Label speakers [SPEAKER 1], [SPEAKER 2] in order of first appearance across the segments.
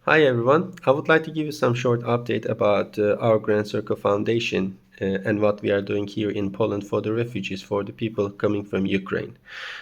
[SPEAKER 1] Hi everyone. I would like to give you some short update about our Grand Circle Foundation and what we are doing here in Poland for the refugees, for the people coming from Ukraine.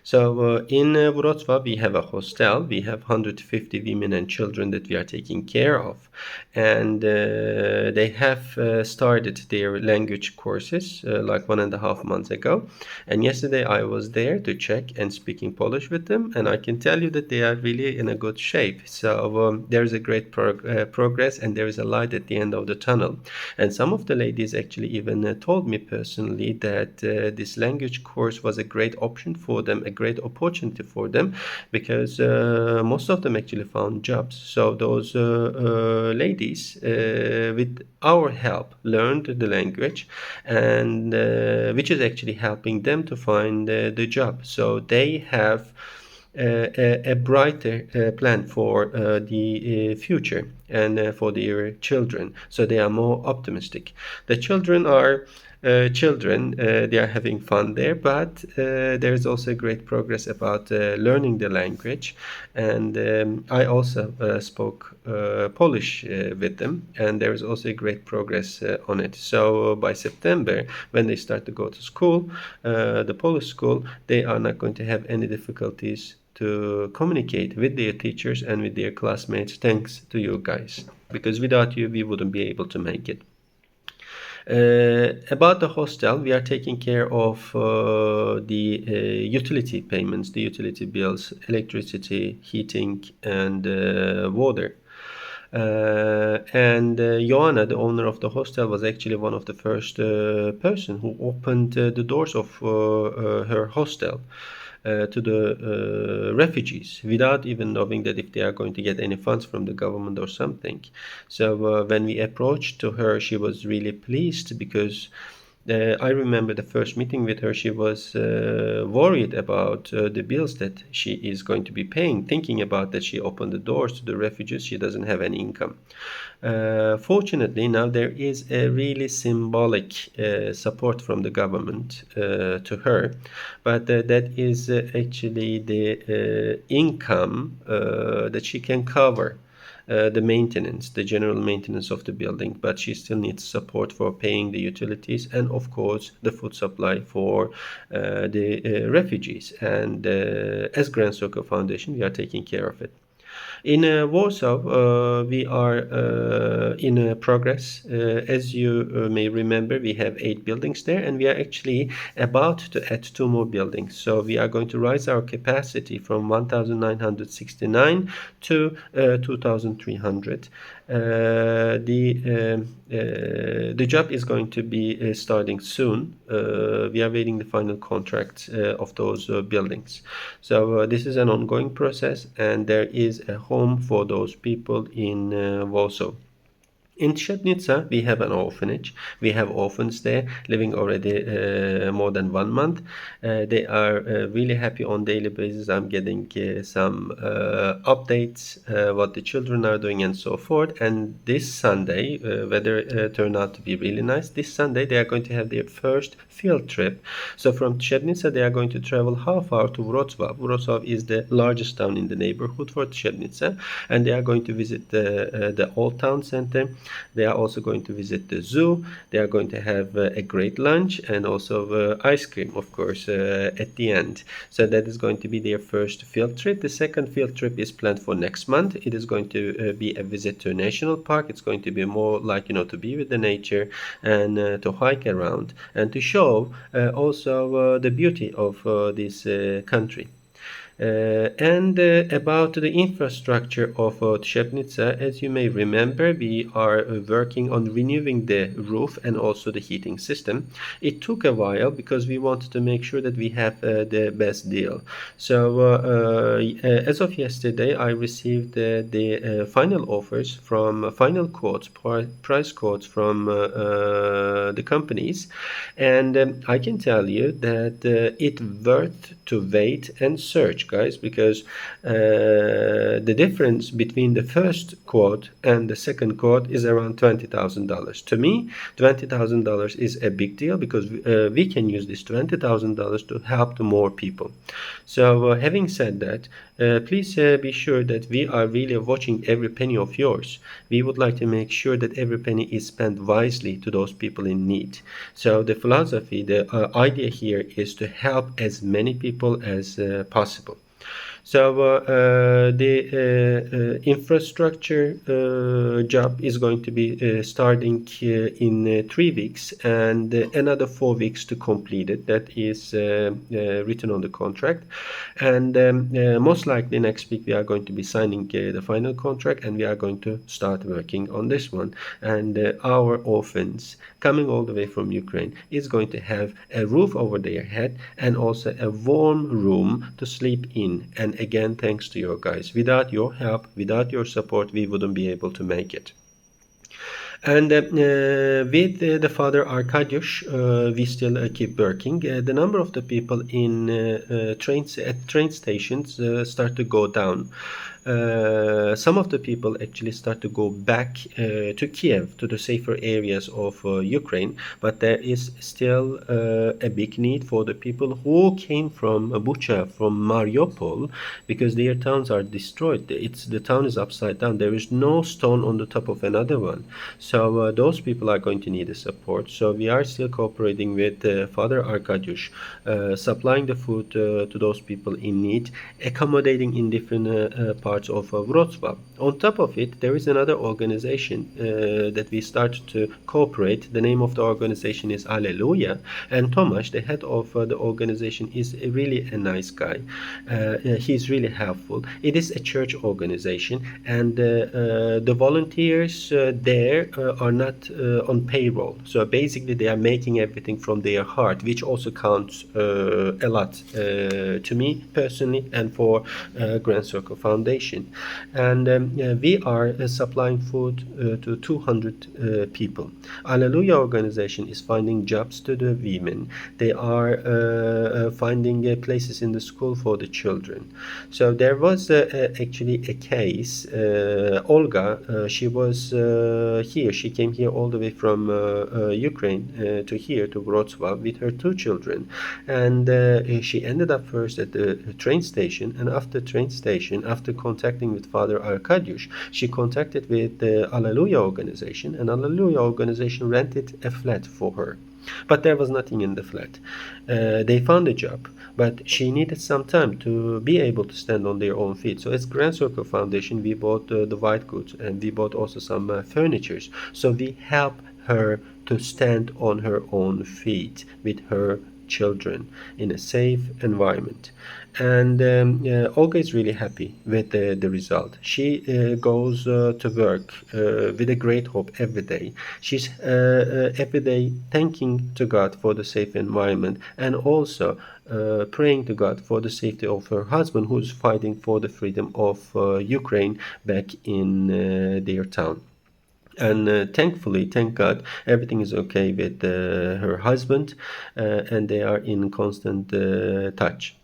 [SPEAKER 1] So in Wrocław, we have a hostel. We have 150 women and children that we are taking care of. And they have started their language courses like 1.5 months ago. And yesterday I was there to check and speaking Polish with them. And I can tell you that they are really in a good shape. So there is a great progress and there is a light at the end of the tunnel. And some of the ladies actually even told me personally that this language course was a great option for them, a great opportunity for them, because most of them actually found jobs. So those ladies, with our help, learned the language, and which is actually helping them to find the job. So they have a brighter plan for the future and for their children. So they are more optimistic. The children are children, they are having fun there, but there is also great progress about learning the language. And I also spoke Polish with them, and there is also great progress on it. So by September, when they start to go to school, the Polish school, they are not going to have any difficulties to communicate with their teachers and with their classmates, thanks to you guys. Because without you, we wouldn't be able to make it. About the hostel, we are taking care of the utility payments, the utility bills, electricity, heating, and water. And Joanna, the owner of the hostel, was actually one of the first person who opened the doors of her hostel to the refugees without even knowing that if they are going to get any funds from the government or something. So when we approached to her, she was really pleased because I remember the first meeting with her, she was worried about the bills that she is going to be paying, thinking about that she opened the doors to the refugees, she doesn't have any income. Fortunately, now there is a really symbolic support from the government to her, but that is actually the income that she can cover the maintenance, the general maintenance of the building, but she still needs support for paying the utilities and, of course, the food supply for the refugees. And as Grand Circle Foundation, we are taking care of it. In Warsaw, we are in progress. As you may remember, we have 8 buildings there, and we are actually about to add 2 more buildings. So we are going to rise our capacity from 1,969 to 2,300. The job is going to be starting soon. We are waiting the final contract of those buildings. So this is an ongoing process, and there is a home for those people in Warsaw. In Trzebnica, we have an orphanage. We have orphans there living already more than 1 month. They are really happy on daily basis. I'm getting some updates, what the children are doing and so forth. And this Sunday, weather turned out to be really nice. This Sunday, they are going to have their first field trip. So from Trzebnica, they are going to travel half hour to Wrocław. Wrocław is the largest town in the neighborhood for Trzebnica, and they are going to visit the old town center. They are also going to visit the zoo. They are going to have a great lunch and also ice cream, of course, at the end. So that is going to be their first field trip. The second field trip is planned for next month. It is going to be a visit to a national park. It's going to be more like, to be with the nature and to hike around and to show also the beauty of this country. And about the infrastructure of Trzebnica, as you may remember, we are working on renewing the roof and also the heating system. It took a while because we wanted to make sure that we have the best deal. So as of yesterday, I received the final offers from final quotes, price quotes from the companies, and I can tell you that it worth to wait and search, guys, because the difference between the first quote and the second quote is around $20,000. To me, $20,000 is a big deal because we can use this $20,000 to help to more people. So having said that, Please be sure that we are really watching every penny of yours. We would like to make sure that every penny is spent wisely to those people in need. So the philosophy, the idea here is to help as many people as possible. So the infrastructure job is going to be starting in 3 weeks, and another 4 weeks to complete it. That is written on the contract, and most likely next week we are going to be signing the final contract, and we are going to start working on this one. And our orphans coming all the way from Ukraine is going to have a roof over their head and also a warm room to sleep in. And again, thanks to you guys. Without your help, without your support, we wouldn't be able to make it. And with the father Arkadiusz, we still keep working. The number of the people in trains at train stations start to go down. Some of the people actually start to go back to Kiev, to the safer areas of Ukraine, but there is still a big need for the people who came from Bucha, from Mariupol, because their towns are destroyed. The town is upside down. There is no stone on the top of another one. So those people are going to need a support. So we are still cooperating with Father Arkadiusz, supplying the food to those people in need, accommodating in different parts of Wrocław. On top of it, there is another organization that we started to cooperate. The name of the organization is Alleluia, and Tomasz, the head of the organization, is really a nice guy. He's really helpful. It is a church organization, and the volunteers there are not on payroll. So basically, they are making everything from their heart, which also counts a lot to me personally and for Grand Circle Foundation. And we are supplying food to 200 people. Alleluia organization is finding jobs to the women. They are finding places in the school for the children. So there was actually a case. Olga, she was here. She came here all the way from Ukraine to here to Wrocław with her 2 children, and she ended up first at the train station, and after train station, after contacting with Father Arkadiusz, she contacted with the Alleluia organization, and Alleluia organization rented a flat for her. But there was nothing in the flat. They found a job, but she needed some time to be able to stand on their own feet. So as Grand Circle Foundation, we bought the white goods, and we bought also some furnitures. So we help her to stand on her own feet with her children in a safe environment. And Olga is really happy with the result. She goes to work with a great hope every day. She's every day thanking to God for the safe environment, and also praying to God for the safety of her husband, who's fighting for the freedom of Ukraine back in their town. And thankfully, thank God, everything is okay with her husband, and they are in constant touch.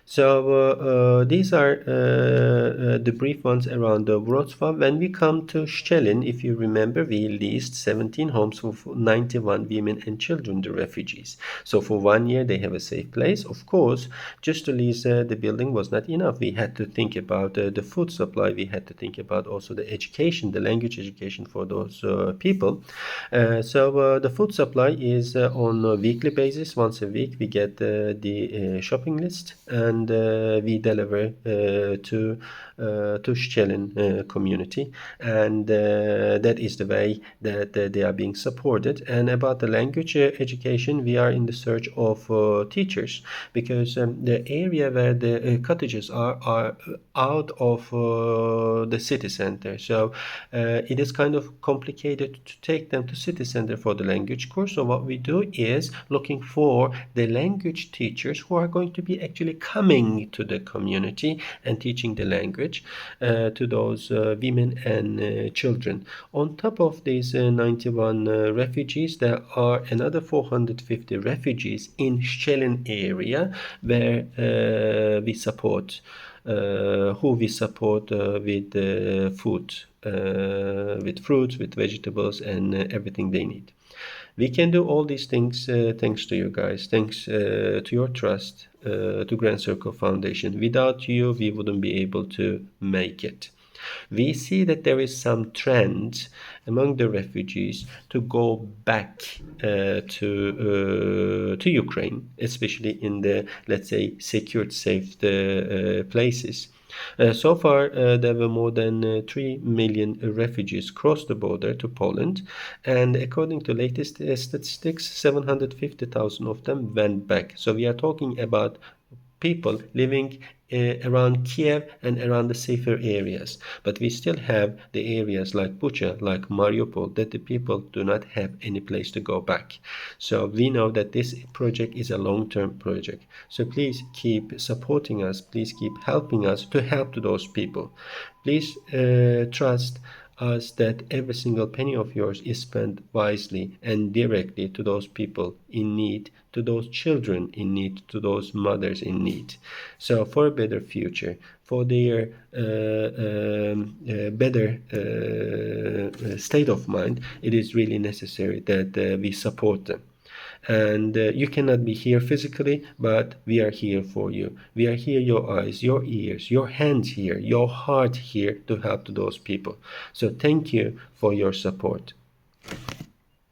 [SPEAKER 1] So these are the brief ones around Wrocław. When we come to Szczelin, if you remember, we leased 17 homes for 91 women and children, the refugees. So for 1 year, they have a safe place. Of course, just to lease the building was not enough. We had to think about the food supply. We had to think about also the education, the language education for those people. So the food supply is on a weekly basis. Once a week, we get the shopping list, and we deliver to Szczelin community, and that is the way that they are being supported. And about the language education, we are in the search of teachers, because the area where the cottages are out of the city center, so it is kind of complicated to take them to city center for the language course. So what we do is looking for the language teachers who are going to be actually coming to the community and teaching the language to those women and children. On top of these 91 refugees, there are another 450 refugees in Szczelin area where we support. who we support with food, with fruits, with vegetables, and everything they need. We can do all these things thanks to you guys, thanks to your trust, to Grand Circle Foundation. Without you, we wouldn't be able to make it. We see that there is some trend among the refugees to go back to Ukraine, especially in the, let's say, secured, safe places. So far, there were more than 3 million refugees crossed the border to Poland, and according to latest statistics, 750,000 of them went back. So we are talking about people living around Kiev and around the safer areas. But we still have the areas like Bucha, like Mariupol, that the people do not have any place to go back. So we know that this project is a long-term project. So please keep supporting us. Please keep helping us to help to those people. Please trust us that every single penny of yours is spent wisely and directly to those people in need, to those children in need, to those mothers in need. So for a better future, for their better state of mind, it is really necessary that we support them. And you cannot be here physically, but we are here for you. We are here, your eyes, your ears, your hands here, your heart here to help to those people. So thank you for your support.